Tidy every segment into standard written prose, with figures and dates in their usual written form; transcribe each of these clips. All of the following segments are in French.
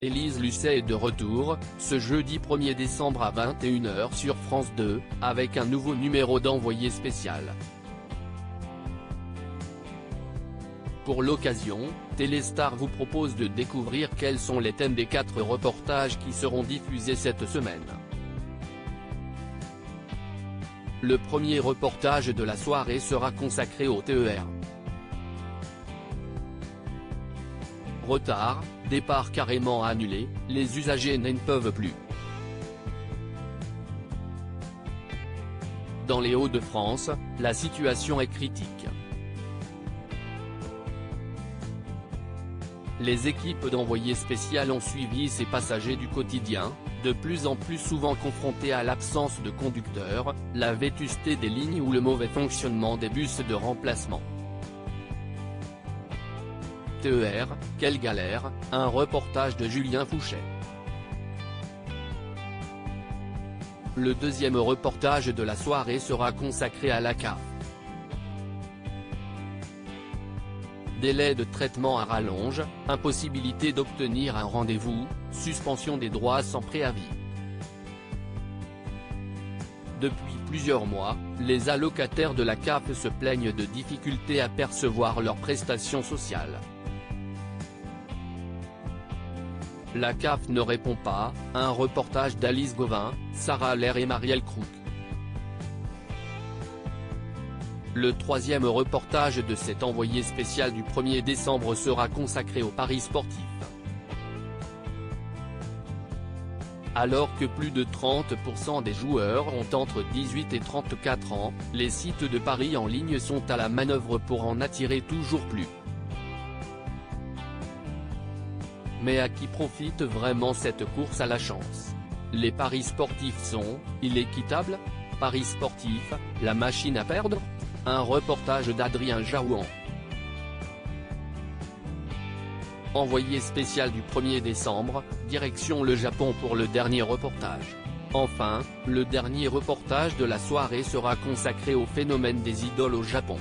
Élise Lucet est de retour, ce jeudi 1er décembre à 21 h sur France 2, avec un nouveau numéro d'envoyé spécial. Pour l'occasion, Téléstar vous propose de découvrir quels sont les thèmes des 4 reportages qui seront diffusés cette semaine. Le premier reportage de la soirée sera consacré au TER. Retard, départ carrément annulé, les usagers n'en peuvent plus. Dans les Hauts-de-France, la situation est critique. Les équipes d'envoyés spécial ont suivi ces passagers du quotidien, de plus en plus souvent confrontés à l'absence de conducteurs, la vétusté des lignes ou le mauvais fonctionnement des bus de remplacement. TER, quelle galère, un reportage de Julien Fouchet. Le deuxième reportage de la soirée sera consacré à la CAF. Délai de traitement à rallonge, impossibilité d'obtenir un rendez-vous, suspension des droits sans préavis. Depuis plusieurs mois, les allocataires de la CAF se plaignent de difficultés à percevoir leurs prestations sociales. La CAF ne répond pas, un reportage d'Alice Gauvin, Sarah Allaire et Marielle Crook. Le troisième reportage de cet envoyé spécial du 1er décembre sera consacré aux paris sportifs. Alors que plus de 30% des joueurs ont entre 18 et 34 ans, les sites de paris en ligne sont à la manœuvre pour en attirer toujours plus. Mais à qui profite vraiment cette course à la chance? Les paris sportifs sont-ils équitables? Paris sportifs, la machine à perdre? Un reportage d'Adrien Jaouan. Envoyé spécial du 1er décembre, direction le Japon pour le dernier reportage. Enfin, le dernier reportage de la soirée sera consacré au phénomène des idoles au Japon.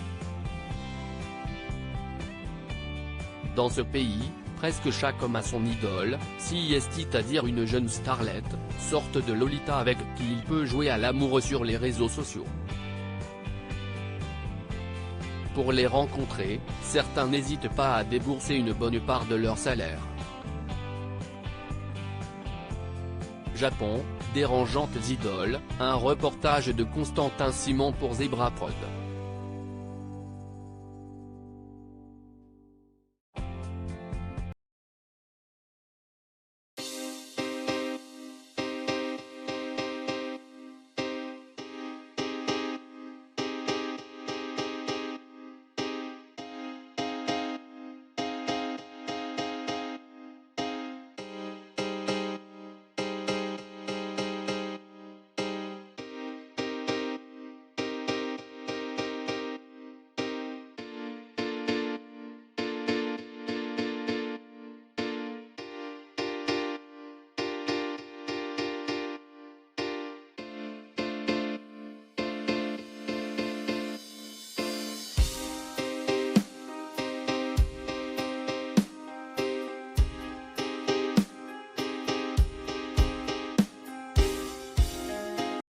Dans ce pays, presque chaque homme a son idole, si est-il-à-dire une jeune starlette, sorte de Lolita avec qui il peut jouer à l'amour sur les réseaux sociaux. Pour les rencontrer, certains n'hésitent pas à débourser une bonne part de leur salaire. Japon, dérangeantes idoles, un reportage de Constantin Simon pour Zebra Prod.